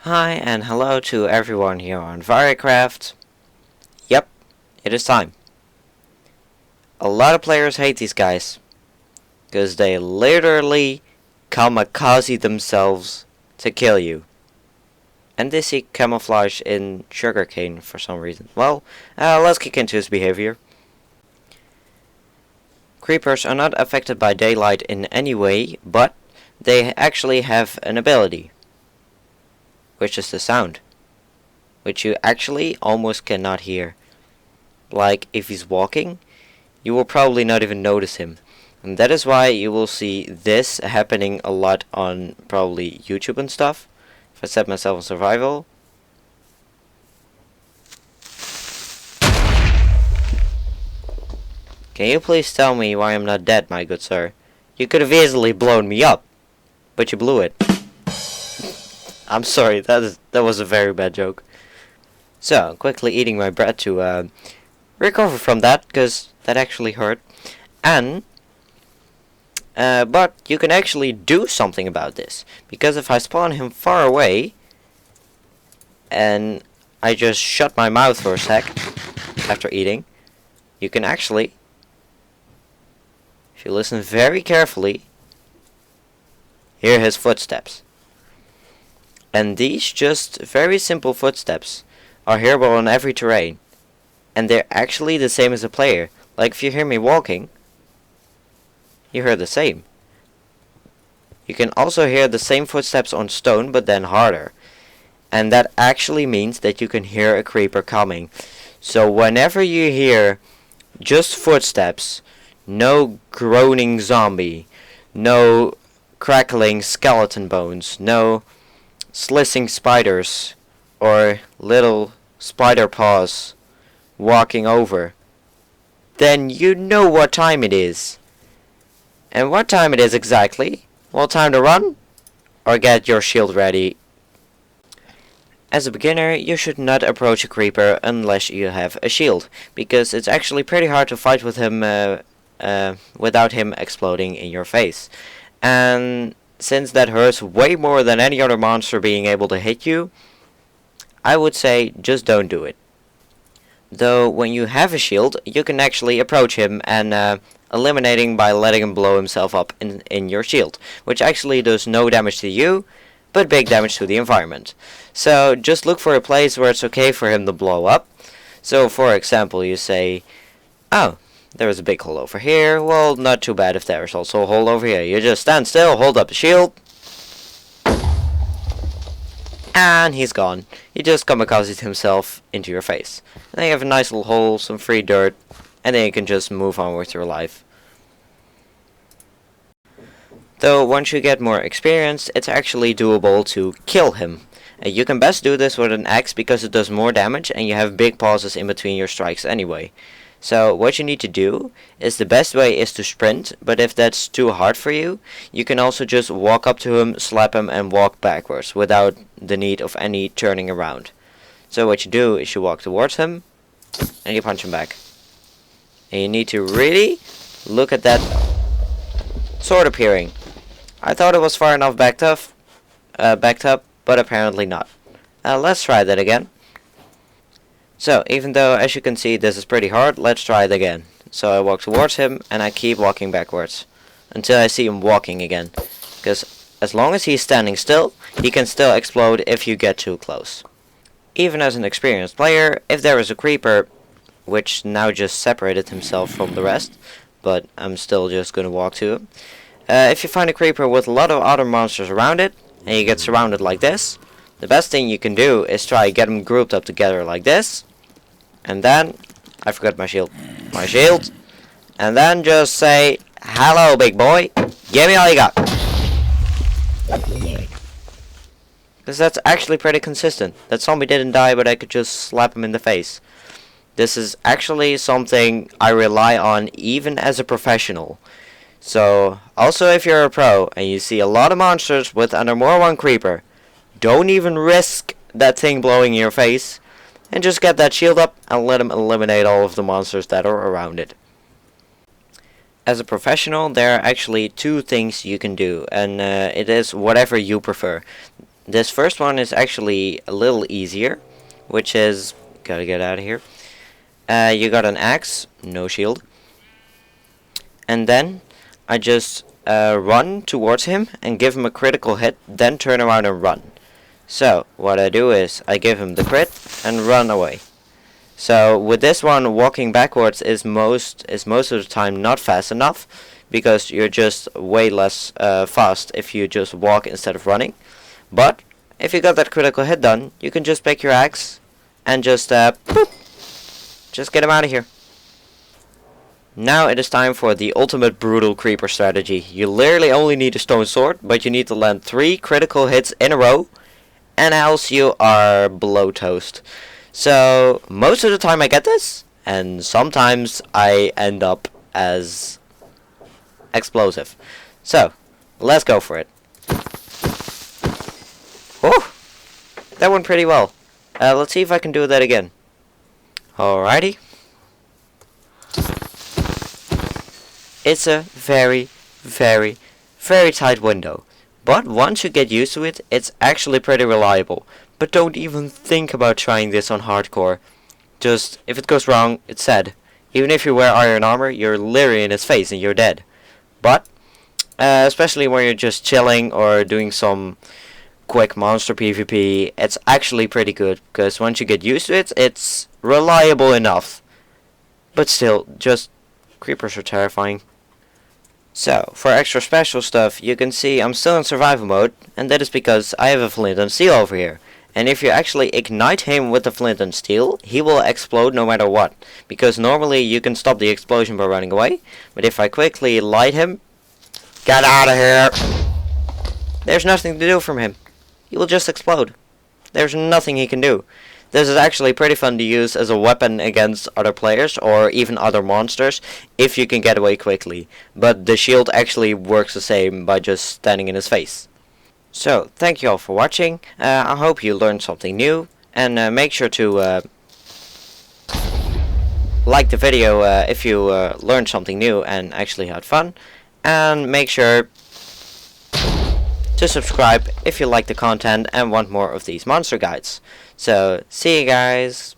Hi and hello to everyone here on Variacraft. Yep, it is time. A lot of players hate these guys, because they literally kamikaze themselves to kill you. And they see camouflage in sugarcane for some reason. Well, let's kick into his behavior. Creepers are not affected by daylight in any way, but they actually have an ability, which is the sound, which you actually almost cannot hear. Like if he's walking, you will probably not even notice him. And that is why you will see this happening a lot on probably YouTube and stuff. If I set myself on survival. Can you please tell me why I'm not dead, my good sir? You could have easily blown me up, but you blew it. I'm sorry, that was a very bad joke. So, quickly eating my bread to recover from that, because that actually hurt. And but you can actually do something about this, because if I spawn him far away and I just shut my mouth for a sec after eating, you can actually, if you listen very carefully, hear his footsteps. And these just very simple footsteps are hearable on every terrain, and they're actually the same as a player. Like if you hear me walking, you hear the same. You can also hear the same footsteps on stone, but then harder. And that actually means that you can hear a creeper coming. So whenever you hear just footsteps, no groaning zombie, no crackling skeleton bones, no slissing spiders, or little spider paws walking over, then you know what time it is. And what time it is exactly? Well, time to run, or get your shield ready. As a beginner, you should not approach a creeper unless you have a shield, because it's actually pretty hard to fight with him without him exploding in your face. And since that hurts way more than any other monster being able to hit you, I would say just don't do it. Though when you have a shield, you can actually approach him and eliminating by letting him blow himself up in your shield, which actually does no damage to you, but big damage to the environment. So just look for a place where it's okay for him to blow up. So for example, you say, oh, there is a big hole over here. Well, not too bad if there is also a hole over here. You just stand still, hold up the shield, and he's gone. He just kamikazed himself into your face. And then you have a nice little hole, some free dirt, and then you can just move on with your life. Though once you get more experience, it's actually doable to kill him. You can best do this with an axe because it does more damage and you have big pauses in between your strikes anyway. So what you need to do is, the best way is to sprint, but if that's too hard for you, you can also just walk up to him, slap him, and walk backwards without the need of any turning around. So what you do is you walk towards him and you punch him back. And you need to really look at that sword appearing. I thought it was far enough backed up, but apparently not. Let's try that again. So, even though, as you can see, this is pretty hard, let's try it again. So I walk towards him, and I keep walking backwards, until I see him walking again. Because as long as he's standing still, he can still explode if you get too close. Even as an experienced player, if there is a creeper, which now just separated himself from the rest, but I'm still just going to walk to him. If you find a creeper with a lot of other monsters around it, and you get surrounded like this, the best thing you can do is try get them grouped up together like this. And then, I forgot my shield. And then just say, hello big boy, give me all you got. Because that's actually pretty consistent. That zombie didn't die, but I could just slap him in the face. This is actually something I rely on even as a professional. So, also if you're a pro and you see a lot of monsters with under more one creeper, don't even risk that thing blowing in your face, and just get that shield up and let him eliminate all of the monsters that are around it. As a professional, there are actually two things you can do, and it is whatever you prefer. This first one is actually a little easier, which is, gotta get out of here. You got an axe, no shield. And then I just run towards him and give him a critical hit, then turn around and run. So what I do is I give him the crit and run away. So with this one, walking backwards is most of the time not fast enough, because you're just way less fast if you just walk instead of running. But if you got that critical hit done, you can just pick your axe and just boop, just get him out of here. Now it is time for the ultimate brutal creeper strategy. You literally only need a stone sword, but you need to land 3 critical hits in a row, and else you are below toast. So most of the time I get this, and sometimes I end up as explosive. So let's go for it. Oh, that went pretty well. Let's see if I can do that again. Alrighty. It's a very, very, very tight window. But once you get used to it, it's actually pretty reliable. But don't even think about trying this on hardcore. Just, if it goes wrong, it's sad. Even if you wear iron armor, you're literally in his face and you're dead. But, especially when you're just chilling or doing some quick monster PvP, it's actually pretty good. Because once you get used to it, it's reliable enough. But still, just, creepers are terrifying. So, for extra special stuff, you can see I'm still in survival mode, and that is because I have a flint and steel over here. And if you actually ignite him with the flint and steel, he will explode no matter what. Because normally you can stop the explosion by running away, but if I quickly light him, get out of here! There's nothing to do from him. He will just explode. There's nothing he can do. This is actually pretty fun to use as a weapon against other players or even other monsters if you can get away quickly. But the shield actually works the same by just standing in his face. So, thank you all for watching. I hope you learned something new. And make sure to like the video if you learned something new and actually had fun. And make sure to subscribe if you like the content and want more of these monster guides. So, see you guys.